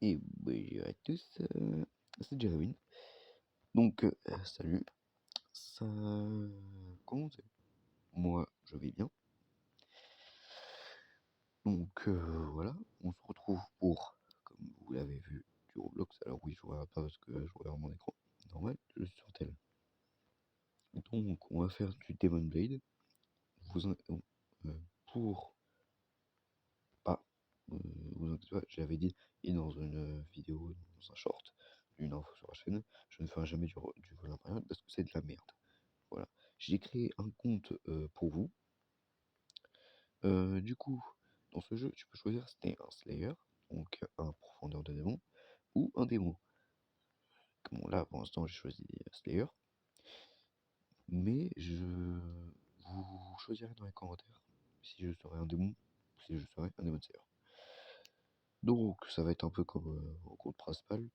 Et bonjour à tous, c'est Jerwin. Donc, salut, ça... Comment c'est? Moi, je vais bien. Donc, voilà, on se retrouve pour, comme vous l'avez vu, du Roblox. Alors oui, je vois pas parce que je regarde mon écran. Normal, je suis sur tel. Donc, on va faire du Demon Blade. Pour... Ah, vous inquiétez pas, je l'avais dit, et dans une vidéo, dans un short, une info sur la chaîne, je ne ferai jamais du vol impérial parce que c'est de la merde. Voilà. J'ai créé un compte pour vous. Du coup, dans ce jeu, tu peux choisir si t'es un Slayer, donc un profondeur de démon, ou un démon. Bon, là, pour l'instant, j'ai choisi Slayer. Mais vous choisirez dans les commentaires si je serai un démon ou si je serai un démon Slayer. Donc, ça va être un peu comme au compte principal.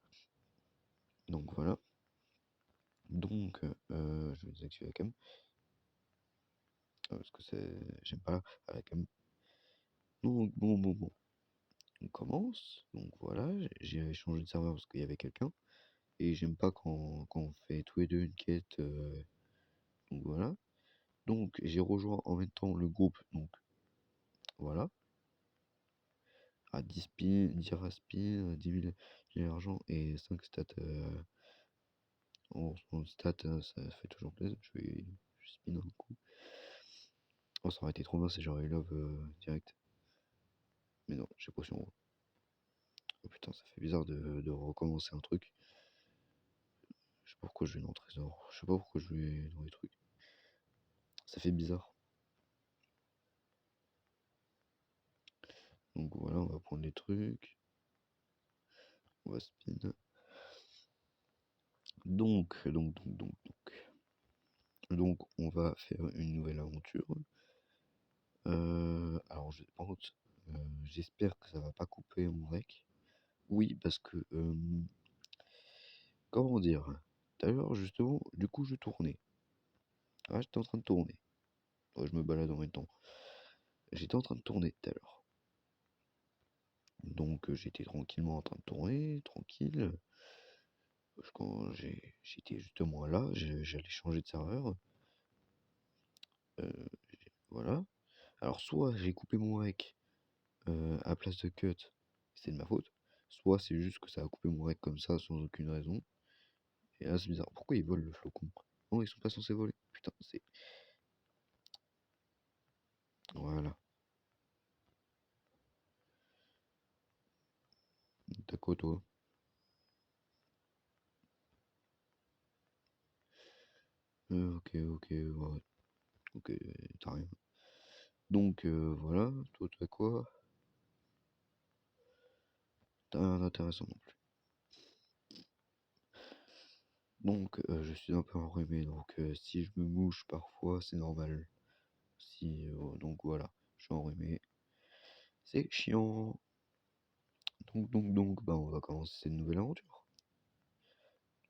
Donc, voilà. Donc, je vais désactiver la cam. Parce que j'aime pas la cam. Donc, bon. On commence. Donc voilà, j'ai changé de serveur parce qu'il y avait quelqu'un. Et j'aime pas quand on fait tous les deux une quête. Donc voilà. Donc j'ai rejoint en même temps le groupe. Donc voilà. À 10 spins, 10 raspins, 10 000 d'argent et 5 stats. En stats, ça fait toujours plaisir. Je spin un coup. Oh, ça aurait été trop bien si j'aurais eu love direct. Mais non, j'ai potion rouge. Oh putain, ça fait bizarre de recommencer un truc. Je sais pas pourquoi je vais dans le trésor. Je sais pas pourquoi je vais dans les trucs. Ça fait bizarre. Donc voilà, on va prendre les trucs. On va spin. Donc, on va faire une nouvelle aventure. Alors, je pense, j'espère que ça va pas couper mon rec. Oui, parce que, comment dire? D'ailleurs, justement, du coup, je tournais. Ah, j'étais en train de tourner. Ouais, je me balade en même temps. J'étais en train de tourner tout à l'heure. Donc, j'étais tranquillement en train de tourner, tranquille. Quand j'étais justement là, j'allais changer de serveur. Voilà. Alors, soit j'ai coupé mon rec à place de cut, c'est de ma faute. Soit c'est juste que ça a coupé mon rec comme ça sans aucune raison. Et là, c'est bizarre. Pourquoi ils volent le flocon? Non, ils sont pas censés voler. Putain, c'est. Voilà. T'as quoi, toi? Ok, ouais. Ok, t'as rien. Donc, voilà. Toi, t'as quoi? T'as rien d'intéressant non plus. Donc, je suis un peu enrhumé. Donc, si je me mouche parfois, c'est normal. Donc, voilà. Je suis enrhumé. C'est chiant. Bah, on va commencer cette nouvelle aventure.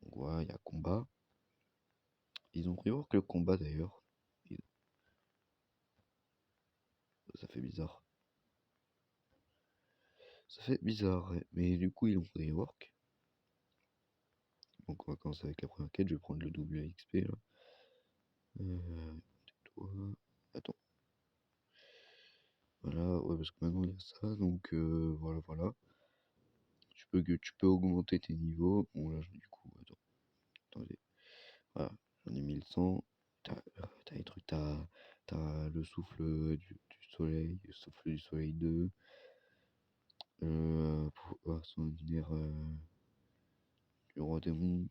Donc voilà, il y a combat. Ils ont rework le combat d'ailleurs. Ça fait bizarre. Ça fait bizarre, ouais. Mais du coup, ils ont rework. Donc on va commencer avec la première quête. Je vais prendre le double XP là. Toi. Attends. Voilà, ouais, parce que maintenant il y a ça. Donc voilà. Tu peux augmenter tes niveaux. Bon là, du coup, attendez. Voilà, j'en ai 1100. T'as les trucs, t'as le souffle du soleil, le souffle du soleil 2. Pouvoir sanguinaire du roi démon.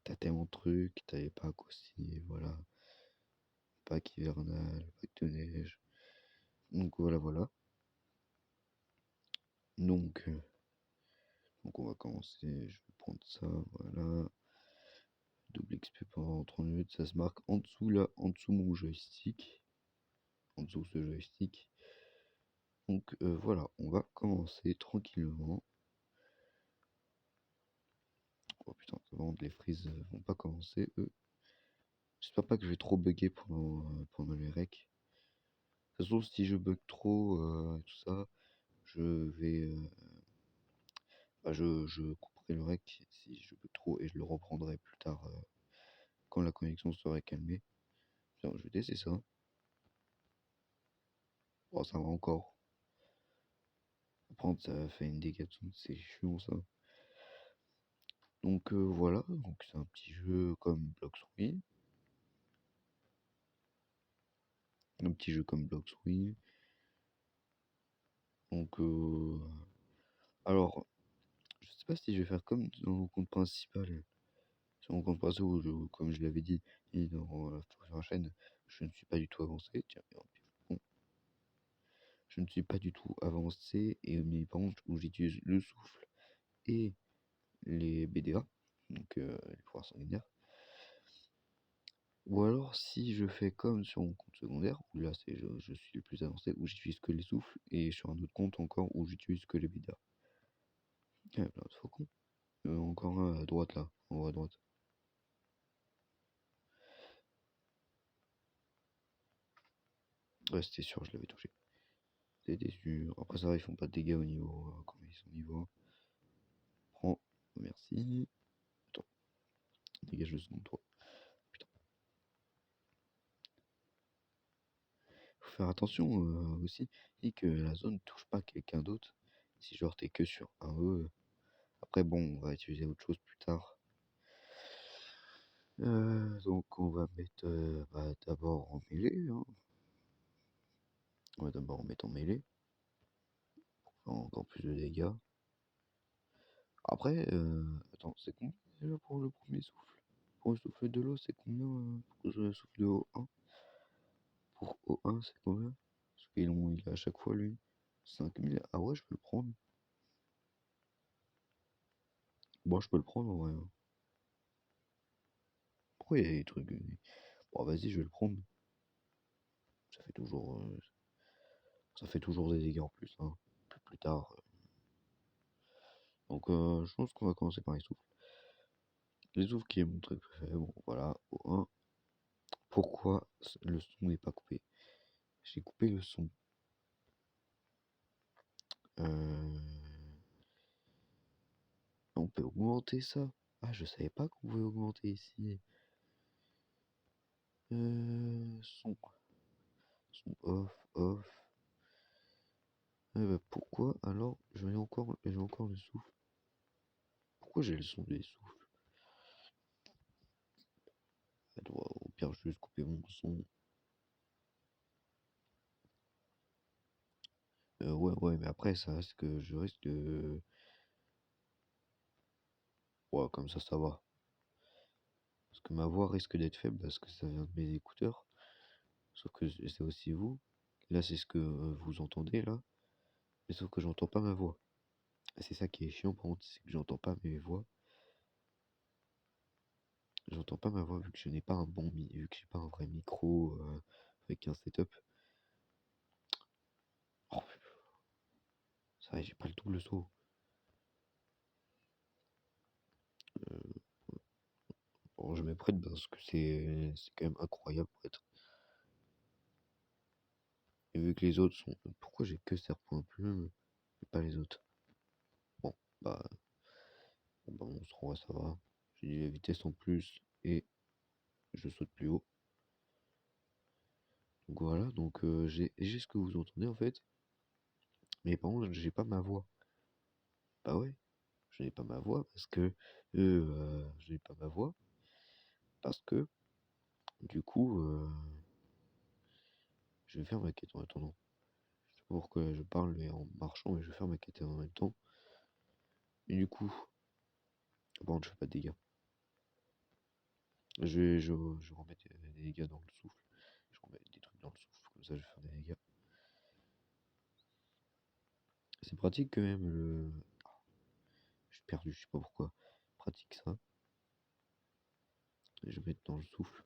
T'as tellement de trucs, t'avais pas aussi, voilà. Pack hivernal, pack de neige. Donc voilà. Donc, on va commencer. Je vais prendre ça, voilà. Double XP pendant 30 minutes, ça se marque en dessous là, en dessous mon joystick. En dessous ce joystick. Donc voilà, on va commencer tranquillement. Oh putain, les freezes vont pas commencer eux. J'espère pas que je vais trop bugger pendant les recs. De toute façon, si je bug trop tout ça, je vais Enfin, je couperai le rec si je peux trop et je le reprendrai plus tard quand la connexion serait calmée. Tiens, je vais tester ça. Oh, ça va encore. Prendre, ça fait une dégâts de son, c'est chiant ça. Donc voilà, donc c'est un petit jeu comme Blox Fruits. Un petit jeu comme Blox Fruits. Donc alors, je sais pas si je vais faire comme dans mon compte principal. Sur mon compte principal, comme je l'avais dit, et dans la première chaîne, je ne suis pas du tout avancé. Tiens, bon, je ne suis pas du tout avancé et mais par contre où j'utilise le souffle et les BDA, donc les pouvoirs sanguinaires. Ou alors si je fais comme sur mon compte secondaire, où là c'est je suis le plus avancé, où j'utilise que les souffles, et sur un autre compte encore où j'utilise que les BDA. Ah, plein de faucons. Encore un à droite là, en haut à droite. Ouais, c'était sûr, je l'avais touché. C'était sûr. Après ça va, ils font pas de dégâts au niveau quand ils sont niveau 1. Prends, merci. Attends, dégage le second tour. Putain. Faut faire attention aussi, et que la zone ne touche pas quelqu'un d'autre. Si genre t'es que sur un E. Après bon, on va utiliser autre chose plus tard. Donc on va mettre d'abord en mêlée. Hein. On va d'abord mettre en mêlée. Pour faire encore plus de dégâts. Après, attends, c'est combien déjà pour le premier souffle? Pour le souffle de l'eau, c'est combien pour le souffle de O1? Pour O1, c'est combien? Parce qu'il a à chaque fois lui. 5000. Ah ouais, je peux le prendre. Bon, je peux le prendre en vrai. Hein. Pourquoi il y a des trucs. Bon, vas-y, je vais le prendre. Ça fait toujours, ça fait toujours des dégâts en plus. Hein. Plus tard. Donc, je pense qu'on va commencer par les souffles. Les souffles qui est mon truc préféré. Bon, voilà. O1. Pourquoi le son n'est pas coupé? J'ai coupé le son. On peut augmenter ça. Ah, je savais pas qu'on pouvait augmenter ici. Son. Son off, off. Bah, pourquoi alors j'ai encore le souffle? Pourquoi j'ai le son des souffles? Au pire, je vais juste couper mon son. Ouais, mais après, ça reste que je risque de. Ouais, comme ça va. Parce que ma voix risque d'être faible parce que ça vient de mes écouteurs. Sauf que c'est aussi vous. Là, c'est ce que vous entendez là. Mais sauf que j'entends pas ma voix. Et c'est ça qui est chiant par contre, c'est que j'entends pas mes voix. J'entends pas ma voix vu que je n'ai pas un vu que j'ai pas un vrai micro avec un setup. Oh, ça va, j'ai pas le double saut. Bon, je me prête parce que c'est quand même incroyable pour être. Et vu que les autres sont. Pourquoi j'ai que Serpent Plume et pas les autres? Bon, bah. Bon, bah, on se rend, ça va. J'ai la vitesse en plus et je saute plus haut. Donc voilà, donc j'ai ce que vous entendez en fait. Mais par contre, j'ai pas ma voix. Bah ouais, je n'ai pas ma voix parce que. Je n'ai pas ma voix parce que. Du coup, je vais faire ma quête en attendant. C'est pour que je parle en marchant, mais je vais faire ma quête en même temps. Et du coup, bon, je fais pas de dégâts. Je remets des dégâts dans le souffle. Je remets des trucs dans le souffle, comme ça je vais faire des dégâts. C'est pratique quand même le. Je suis perdu, je sais pas pourquoi. Pratique ça. Et je vais mettre dans le souffle.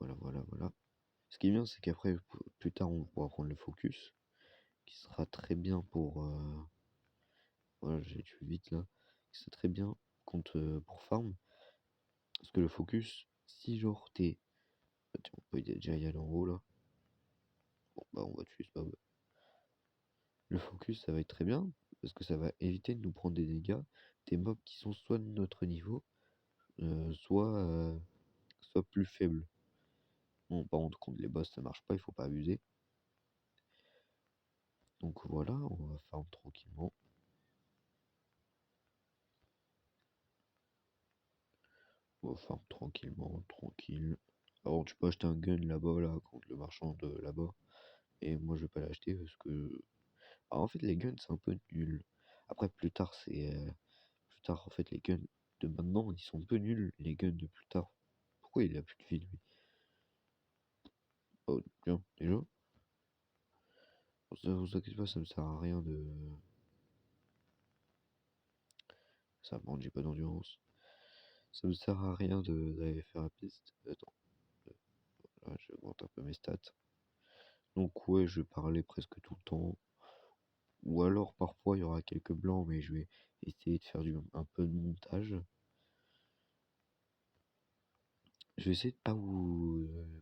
Voilà. Ce qui est bien, c'est qu'après, plus tard, on pourra prendre le focus. Qui sera très bien pour. Voilà, j'ai tué vite là. Qui sera très bien contre, pour farm. Parce que le focus, si genre t'es. Tiens, on peut déjà y aller en haut là. Bon, bah on va tuer ce mob. Le focus, ça va être très bien, parce que ça va éviter de nous prendre des dégâts, des mobs qui sont soit de notre niveau, soit plus faibles. Bon, par contre les boss ça marche pas, il faut pas abuser. Donc voilà, on va farm tranquillement. On va farm tranquillement, tranquille. Alors tu peux acheter un gun là-bas, là, contre le marchand de là-bas. Et moi je vais pas l'acheter parce que... Alors, en fait les guns c'est un peu nul. Après plus tard plus tard en fait les guns de maintenant ils sont un peu nuls, les guns de plus tard. Pourquoi il a plus de vie lui? Oh tiens, déjà? Ça vous inquiétez pas, ça me sert à rien de... Ça me j'ai pas d'endurance. Ça me sert à rien d'aller faire la piste. Attends, là j'augmente un peu mes stats. Donc ouais, je vais parler presque tout le temps. Ou alors parfois il y aura quelques blancs, mais je vais essayer de faire un peu de montage. Je vais essayer de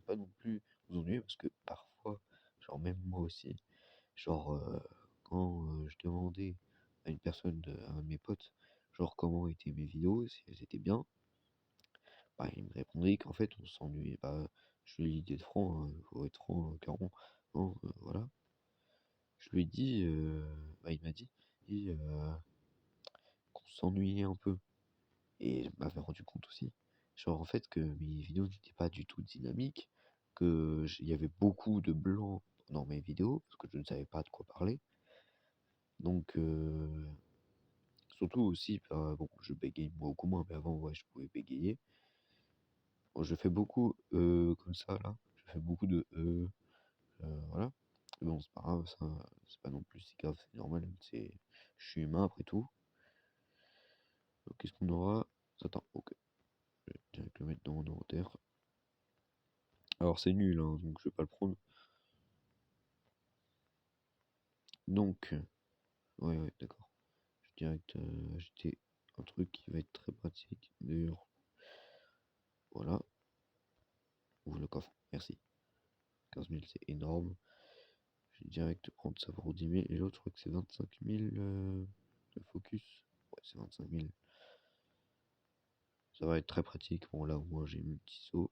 pas non plus vous ennuyer parce que parfois, genre même moi aussi, genre quand je demandais à une personne, à un de mes potes, genre comment étaient mes vidéos, si elles étaient bien, bah il me répondait qu'en fait on s'ennuyait. Bah je lui ai dit d'être franc, hein, faut être franc, clairement. Non, voilà. Je lui ai dit, bah il m'a dit qu'on s'ennuyait un peu. Et je m'avais rendu compte aussi, genre en fait que mes vidéos n'étaient pas du tout dynamiques, il y avait beaucoup de blancs dans mes vidéos, parce que je ne savais pas de quoi parler. Donc surtout aussi, bah, bon, je bégaye beaucoup moins, mais avant, ouais, je pouvais bégayer. Bon, je fais beaucoup comme ça, là. Je fais beaucoup de voilà. Mais bon, c'est pas grave, ça, c'est pas non plus si grave, c'est normal, je suis humain après tout. Donc qu'est-ce qu'on aura? Attends, ok. Je vais direct le mettre dans mon inventaire. Alors c'est nul, hein, donc je vais pas le prendre. Donc, ouais, ouais, d'accord. Je vais direct acheter un truc qui va être très pratique. D'ailleurs, voilà. Ouvre le coffre, merci. 15 000, c'est énorme. Je vais direct prendre ça pour 10 000. Et l'autre, je crois que c'est 25 000 le focus. Ouais, c'est 25 000. Ça va être très pratique. Bon, là, au moins, j'ai mon petit saut.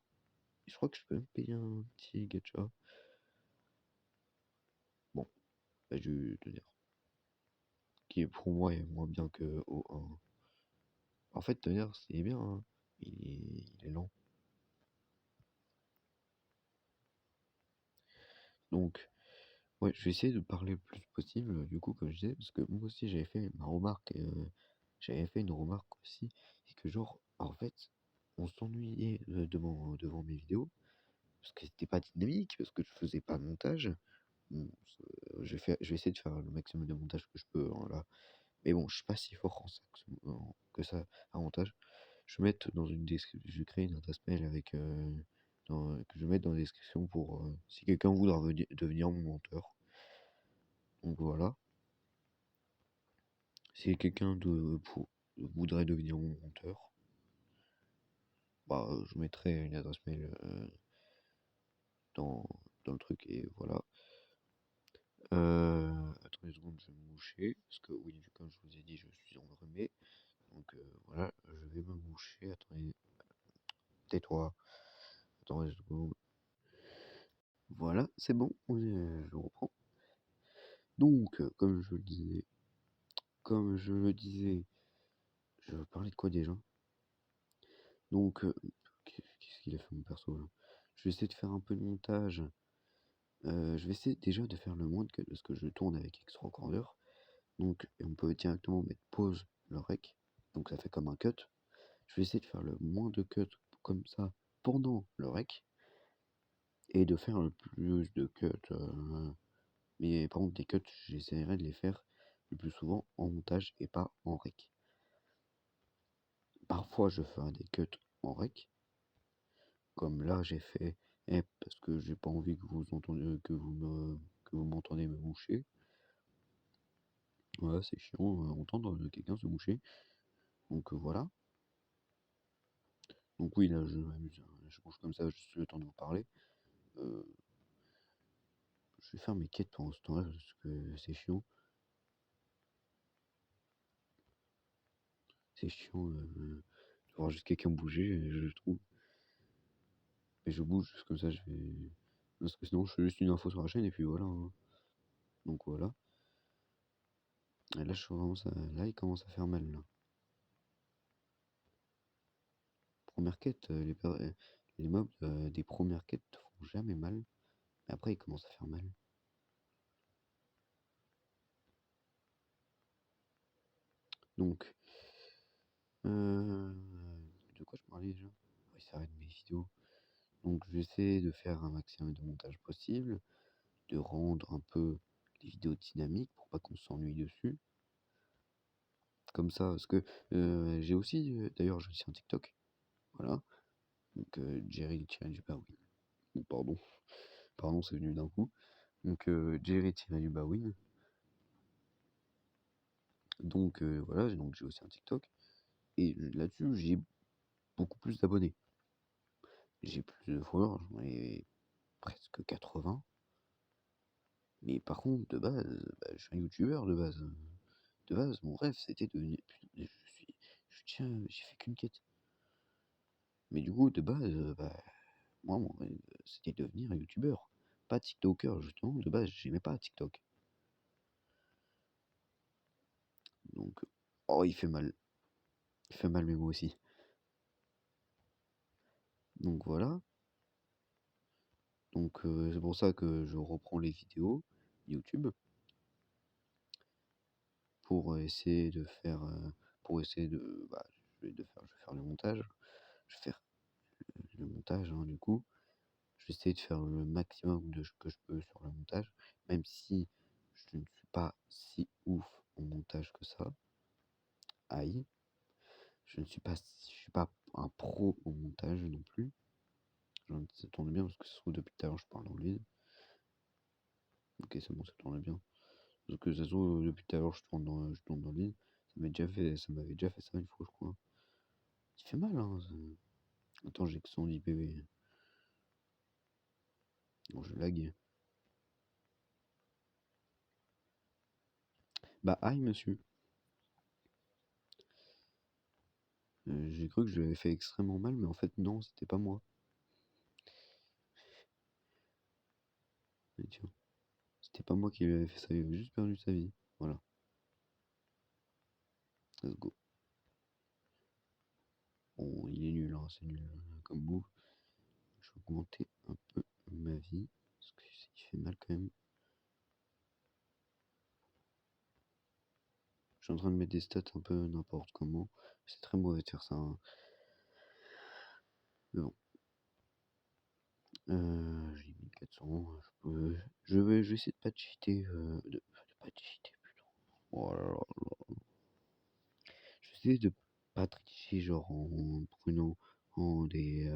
Et je crois que je peux me payer un petit gacha. Bon, bah, je vais te dire. Qui, pour moi, est moins bien que O1. En fait, tenir, c'est bien, hein. Il est lent. Donc, ouais, je vais essayer de parler le plus possible, du coup, comme je disais, parce que moi aussi j'avais fait ma remarque, j'avais fait une remarque aussi, c'est que genre, en fait, on s'ennuyait devant mes vidéos, parce que c'était pas dynamique, parce que je faisais pas de montage. Bon, je vais essayer de faire le maximum de montage que je peux, hein, là. Mais bon, je suis pas si fort que ça en montage. Je vais mettre dans une description, je vais créer une adresse mail avec, que je vais mettre dans la description pour si quelqu'un voudra devenir mon monteur. Donc voilà. Si quelqu'un voudrait devenir mon monteur, bah, je mettrai une adresse mail dans, dans le truc et voilà. Attendez une seconde, je vais me moucher. Parce que oui, comme je vous ai dit, je suis enrhumé. Donc voilà, je vais me moucher. Attendez, tais-toi. Attendez une seconde. Voilà, c'est bon, je reprends. Donc, comme je le disais, je parlais de quoi déjà? Donc, qu'est-ce qu'il a fait mon perso là? Je vais essayer de faire un peu de montage. Je vais essayer déjà de faire le moins de cut parce que je tourne avec Extra Recorder. Donc, et on peut directement mettre pause le rec. Donc, ça fait comme un cut. Je vais essayer de faire le moins de cut comme ça pendant le rec. Et de faire le plus de cuts. Mais par contre, des cuts, j'essaierai de les faire le plus souvent en montage et pas en rec. Parfois, je ferai des cuts en rec. Comme là, j'ai fait parce que j'ai pas envie que vous entendiez, que vous m'entendez me moucher. Voilà, c'est chiant entendre quelqu'un se moucher. Donc voilà. Donc oui, là je m'amuse, hein. Je bouge comme ça juste le temps de vous parler. Je vais faire mes quêtes pendant ce temps-là parce que c'est chiant. c'est chiant de voir juste quelqu'un bouger, je trouve. Et je bouge, comme ça je vais parce que sinon je fais juste une info sur la chaîne et puis voilà, hein. Donc voilà. Et là je commence à là, il commence à faire mal là. Première quête, les mobs, des premières quêtes te font jamais mal, mais après ils commencent à faire mal. Donc, de quoi je parlais déjà? Oui, ça arrête mes vidéos. Donc j'essaie de faire un maximum de montage possible, de rendre un peu les vidéos dynamiques pour pas qu'on s'ennuie dessus. Comme ça, parce que j'ai aussi, d'ailleurs j'ai aussi un TikTok, voilà. Donc Jerry Challenge Bawin. Pardon, pardon, c'est venu d'un coup. Donc Jerry Challenge Bawin. Donc voilà, donc j'ai aussi un TikTok. Et là-dessus, j'ai beaucoup plus d'abonnés. J'ai plus de followers, j'en ai presque 80. Mais par contre, de base, bah, je suis un youtubeur de base. De base, mon rêve, c'était de devenir. Tiens, j'ai fait qu'une quête. Mais du coup, de base, bah, moi, mon rêve, c'était de devenir un youtubeur. Pas TikToker, justement. De base, j'aimais pas TikTok. Donc, oh, il fait mal. Il fait mal, mais moi aussi. Donc voilà. Donc c'est pour ça que je reprends les vidéos YouTube pour essayer de faire, pour essayer de, bah, je vais faire le montage. Je vais faire le montage, hein, du coup. Je vais essayer de faire le maximum de que je peux sur le montage, même si je ne suis pas si ouf en montage que ça. Aïe. Je suis pas un pro au montage non plus. Ça tourne bien parce que ça se trouve depuis tout à l'heure je parle dans le vide. Ok, c'est bon, ça tourne bien. Parce que ça se trouve depuis tout à l'heure je tourne dans le vide. Ça m'avait déjà fait ça une fois, je crois. Il fait mal, hein. Attends, j'ai que 110 PV. Bon, je lag. Bah, aïe, monsieur. J'ai cru que je l'avais fait extrêmement mal, mais en fait, non, c'était pas moi. Et tiens, c'était pas moi qui lui avais fait ça, il avait juste perdu sa vie. Voilà, let's go. Bon, il est nul, hein, c'est nul comme bout. Je vais augmenter un peu ma vie, parce que il fait mal quand même. Je suis en train de mettre des stats un peu n'importe comment. C'est très mauvais de faire ça, hein. Mais bon. J'ai 1400, je vais essayer de pas cheater, de pas cheater, putain. Oh là là là. Je vais essayer de pas tricher, genre en des,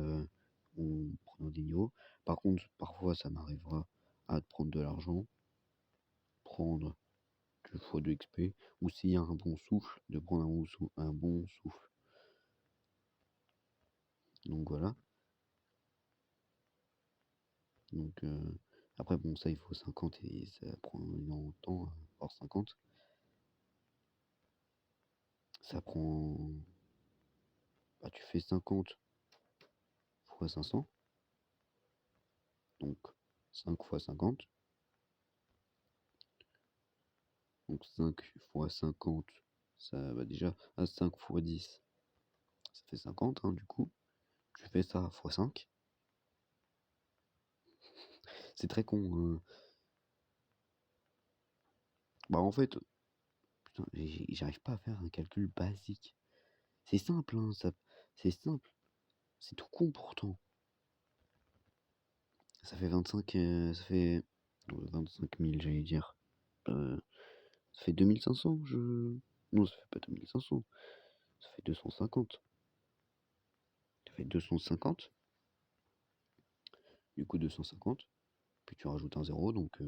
en prenant des niveaux. Par contre, parfois, ça m'arrivera à prendre de l'argent, prendre du x2 XP, ou s'il y a un bon souffle, de prendre un bon souffle. Donc voilà. Donc après, bon, ça, il faut 50 et ça prend énormément de temps à avoir 50. Ça prend. Bah, tu fais 50 fois 500, donc 5 fois 50. Donc 5 fois 50, ça va déjà à 5 fois 10, ça fait 50, hein, du coup. Tu fais ça fois 5. C'est très con, hein. Bah en fait, putain, j'arrive pas à faire un calcul basique. C'est simple, hein, c'est simple. C'est tout con pourtant. Ça fait 25, ça fait 25 000, j'allais dire. Ça fait 2500, Non, ça fait pas 2500. Ça fait 250. Ça fait 250. Du coup, 250. Puis tu rajoutes un zéro, donc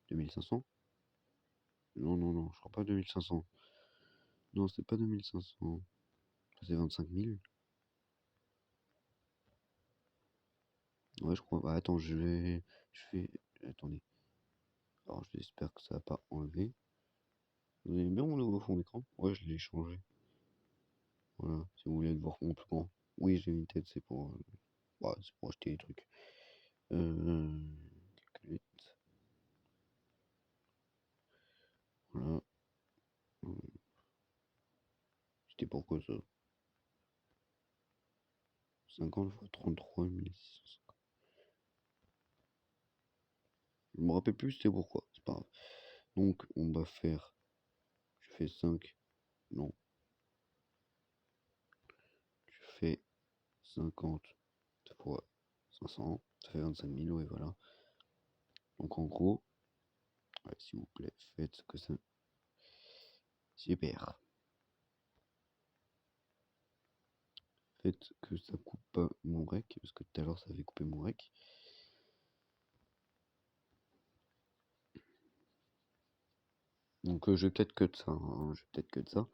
2500. Non, non, non, je crois pas 2500. Non, c'est pas 2500. C'est 25 000. Ouais, je crois. Bah, attends, je vais. Attendez. Alors, j'espère que ça va pas enlever. Vous avez bien mon nouveau fond d'écran? Ouais, je l'ai changé. Voilà, si vous voulez le voir en plus grand. Oui, j'ai une tête, c'est pour acheter des trucs. Calculette. Voilà. C'était pourquoi ça? 50 fois 33 1650. Je me rappelle plus c'était pourquoi, c'est pas grave. Donc on va faire. Je fais 5. Non. Je fais 50 fois 500. Ça fait 25 000, et voilà. Donc en gros, ouais, s'il vous plaît, faites que ça. Super. Faites que ça coupe pas mon rec, parce que tout à l'heure ça avait coupé mon rec. Donc je vais peut-être cut ça, hein. Je vais peut-être cut ça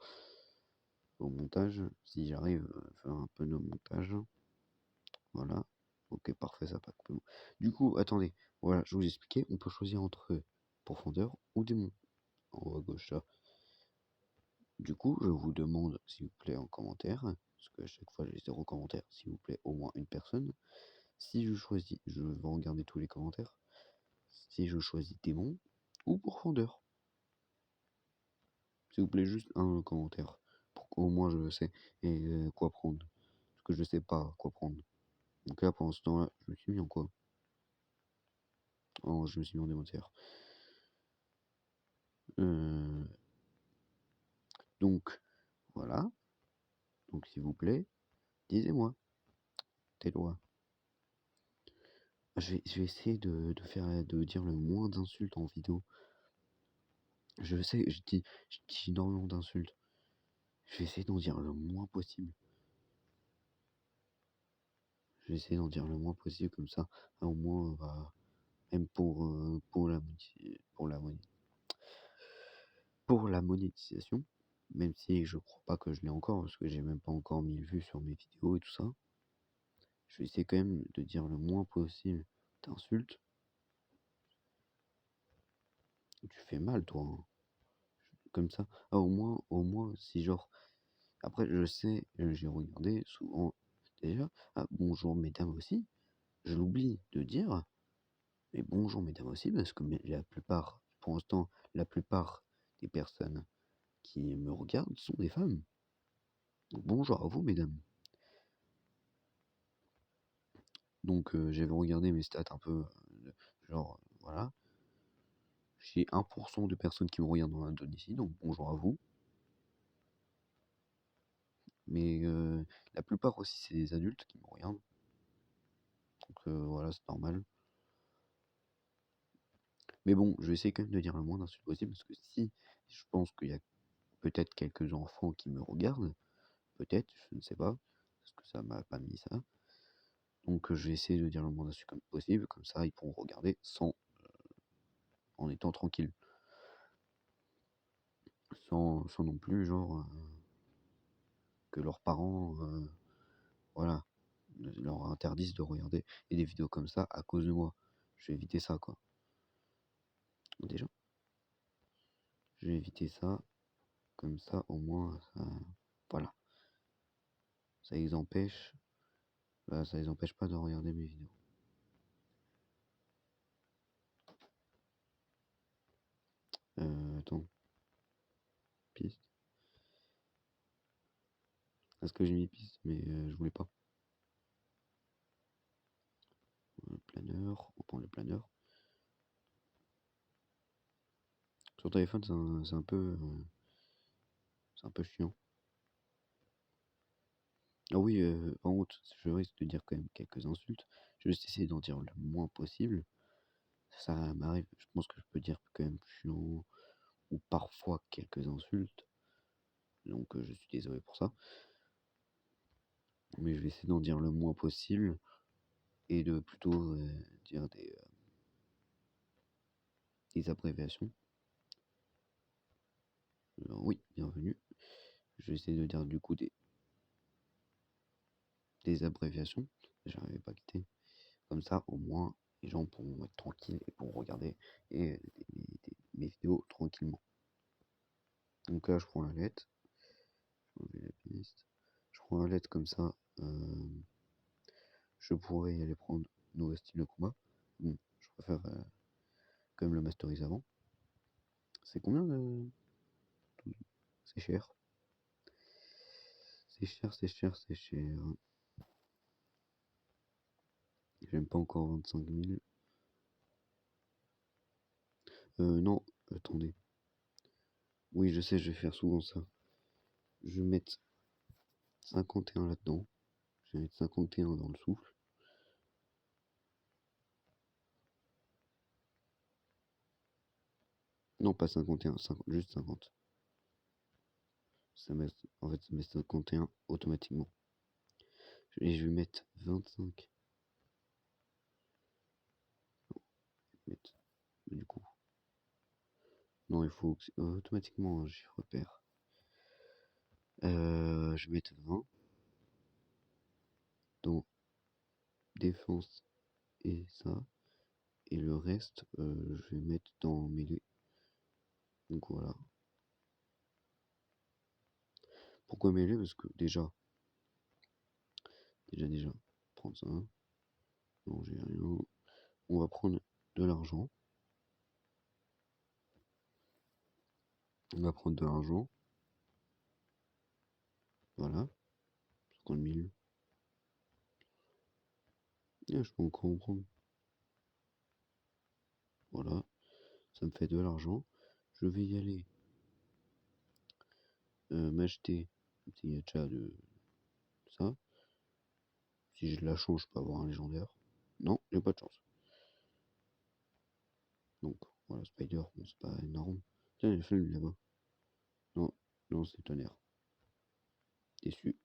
au montage, si j'arrive à faire un peu de montage. Voilà. Ok, parfait, ça n'a pas coupé. Du coup, attendez, voilà, je vous expliquais, on peut choisir entre profondeur ou démon. En haut à gauche là. Du coup, je vous demande, s'il vous plaît, en commentaire, parce que à chaque fois j'ai 0 commentaire, s'il vous plaît, au moins une personne. Si je choisis, je vais regarder tous les commentaires. Si je choisis démon ou profondeur. S'il vous plaît, juste un commentaire. Pour qu'au moins je sais et quoi prendre. Parce que je sais pas quoi prendre. Donc là, pendant ce temps-là, je me suis mis en quoi? Oh, je me suis mis en démonteur. Donc, voilà. Donc, s'il vous plaît, disez-moi tes lois. Je vais essayer de dire le moins d'insultes en vidéo. Je sais, je dis énormément d'insultes. Je vais essayer d'en dire le moins possible. Je vais essayer d'en dire le moins possible comme ça. Au moins, même pour la monétisation, même si je crois pas que je l'ai encore, parce que j'ai même pas encore 1000 vues sur mes vidéos et tout ça. Je vais essayer quand même de dire le moins possible d'insultes. Tu fais mal, toi, hein. Comme ça. Ah, au moins, si genre. Après, je sais, j'ai regardé souvent déjà. Ah, bonjour mesdames aussi. Je l'oublie de dire. Mais bonjour mesdames aussi, parce que la plupart, pour l'instant, la plupart des personnes qui me regardent sont des femmes. Donc bonjour à vous mesdames. Donc j'avais regardé mes stats un peu, genre voilà. J'ai 1% de personnes qui me regardent en Indonésie, donc bonjour à vous. Mais la plupart aussi c'est des adultes qui me regardent. Donc voilà, c'est normal. Mais bon, je vais essayer quand même de dire le moins d'insultes possible, parce que si je pense qu'il y a peut-être quelques enfants qui me regardent, peut-être, je ne sais pas, parce que ça m'a pas mis ça. Donc je vais essayer de dire le moins d'insultes comme possible, comme ça ils pourront regarder en étant tranquilles. Sans non plus, genre, que leurs parents, voilà, leur interdisent de regarder des vidéos comme ça à cause de moi. Je vais éviter ça, quoi. Déjà, je vais éviter ça, comme ça, au moins, voilà. Ça les empêche, ça les empêche pas de regarder mes vidéos. Attends. Piste. Est-ce que j'ai mis piste? Mais je voulais pas. Planeur, on prend le planeur. Sur téléphone, c'est un peu chiant. Ah oui, en route, je risque de dire quand même quelques insultes. Je vais juste essayer d'en dire le moins possible. Ça m'arrive, je pense que je peux dire quand même chiant ou parfois quelques insultes. Donc je suis désolé pour ça. Mais je vais essayer d'en dire le moins possible et de plutôt dire des abréviations. Oui, bienvenue. Je vais essayer de dire du coup des abréviations. J'arrivais pas à quitter. Comme ça, au moins, les gens pourront être tranquilles et pourront regarder mes vidéos tranquillement. Donc là, je prends la lettre. Je vais la piste. prends un lettre comme ça, je pourrais y aller prendre nos styles de combat. Bon, je préfère quand même le masteriser avant. C'est combien de... C'est cher. C'est cher, c'est cher, c'est cher. J'aime pas encore 25 000. Non, attendez. Oui, je sais, je vais faire souvent ça. Je vais mettre 51 là-dedans. Je vais mettre 51 dans le souffle. Non, pas 51, 50, juste 50. En fait, ça met 51 automatiquement. Et je vais mettre 25. Mettre, du coup. Non, il faut automatiquement un chiffre pair. Je vais mettre 20 dans défense et ça. Et le reste, je vais mettre dans mêlée. Donc voilà. Pourquoi mêlée? Parce que déjà, prendre ça. Non, j'ai rien. On va prendre de l'argent. On va prendre de l'argent. Voilà. 50 000. Et je peux encore en prendre. Voilà. Ça me fait de l'argent. Je vais y aller m'acheter un petit gacha de ça. Si je la change, je peux avoir un légendaire. Non, j'ai pas de chance. Donc, voilà, Spider, bon, c'est pas énorme. Tiens, il y a Flame là-bas. Non, non, c'est tonnerre. Déçu.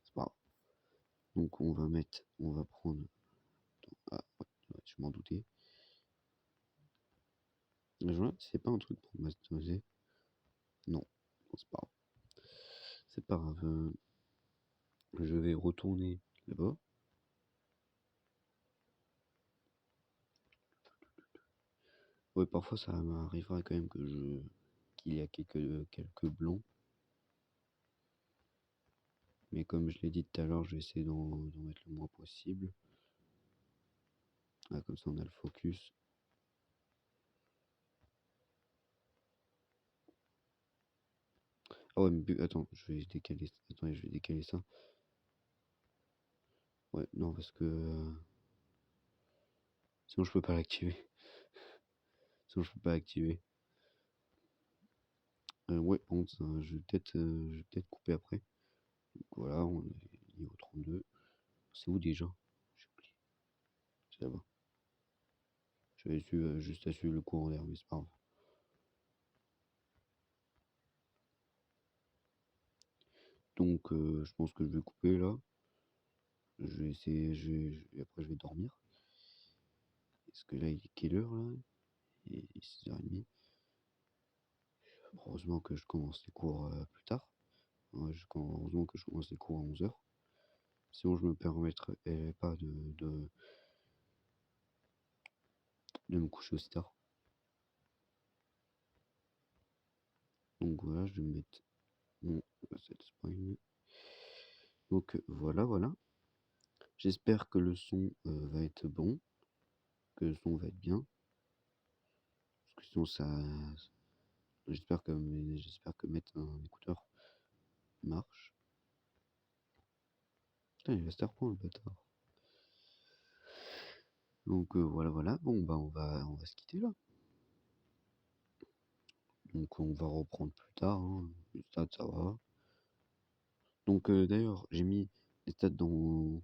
C'est pas grave. Donc, on va prendre. Ah, ouais, je m'en doutais. La journée, c'est pas un truc pour masteriser. Non, c'est pas grave. C'est pas grave. Je vais retourner là-bas. Ouais, parfois ça m'arriverait quand même qu'il y a quelques blancs. Mais comme je l'ai dit tout à l'heure, je vais essayer d'en mettre le moins possible. Ah, comme ça on a le focus. Ah ouais, mais attends, je vais décaler. Attendez, je vais décaler ça. Ouais, non, parce que sinon je peux pas l'activer. Sinon je peux pas l'activer. Ouais, bon, ça, je vais peut-être couper après. Donc voilà, on est niveau 32. C'est où déjà? J'ai oublié. C'est là-bas. J'avais juste à suivre le courant d'air, mais c'est pas grave. Donc je pense que je vais couper là. Je vais essayer, après je vais dormir. Parce que là, il est quelle heure là? Il est 6h30. Heureusement que je commence les cours plus tard. Ouais, heureusement que je commence les cours à 11h. Sinon, je me permettrais pas de me coucher aussi tard. Donc voilà, je vais me mettre mon set spine. Donc voilà, voilà. J'espère que le son va être bon, que le son va être bien. Parce que sinon, j'espère que mettre un écouteur marche. Putain, il va se reprendre le bâtard. Donc voilà, voilà. Bon, bah on va se quitter là. Donc on va reprendre plus tard. Hein. Les stats, ça va. Donc d'ailleurs, j'ai mis les stats dans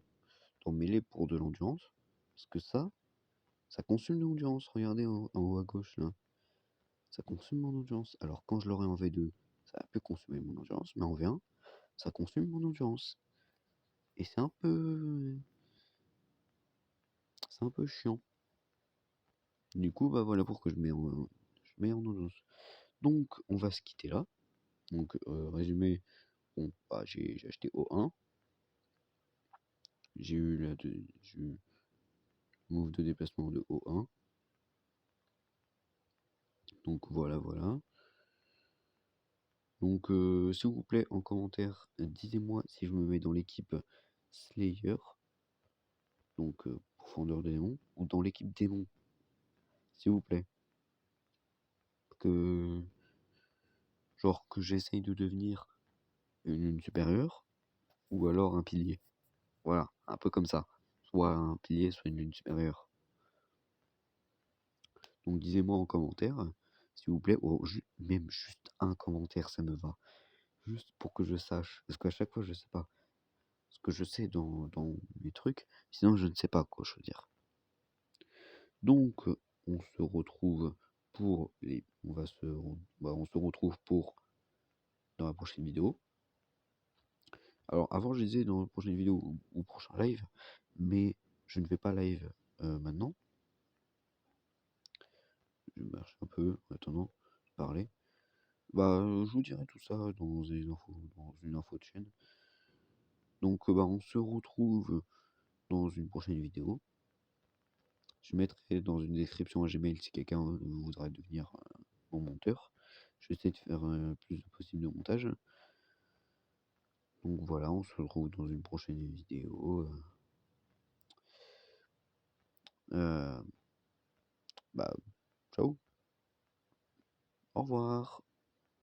Mêlée pour de l'endurance. Parce que ça consomme de l'endurance. Regardez en haut à gauche là. Ça consomme mon endurance. Alors quand je l'aurai en V2, ça va plus consommer mon endurance. Mais en V1, ça consomme mon endurance. Et c'est un peu chiant. Du coup, bah voilà pourquoi je mets en endurance. Donc on va se quitter là. Donc résumé, bon, bah, j'ai acheté O1. J'ai eu move de déplacement de O1. Donc voilà, voilà. Donc, s'il vous plaît, en commentaire, dites-moi si je me mets dans l'équipe Slayer, donc pourfendeur de démons, ou dans l'équipe démon, s'il vous plaît. Que, genre, que j'essaye de devenir une lune supérieure, ou alors un pilier. Voilà, un peu comme ça. Soit un pilier, soit une lune supérieure. Donc, dis-moi en commentaire, s'il vous plaît, même juste un commentaire, ça me va. Juste pour que je sache. Parce qu'à chaque fois, je sais pas. Ce que je sais dans mes trucs, sinon je ne sais pas quoi choisir. Donc, on se retrouve pour les. On se retrouve pour dans la prochaine vidéo. Alors, avant, je disais dans la prochaine vidéo ou prochain live, mais je ne vais pas live maintenant. Je marche un peu en attendant de parler. Je vous dirai tout ça dans une info de chaîne. Donc, on se retrouve dans une prochaine vidéo. Je mettrai dans une description un Gmail si quelqu'un voudrait devenir mon monteur. Je vais essayer de faire plus possible de montage. Donc voilà, on se retrouve dans une prochaine vidéo. Ciao, au revoir.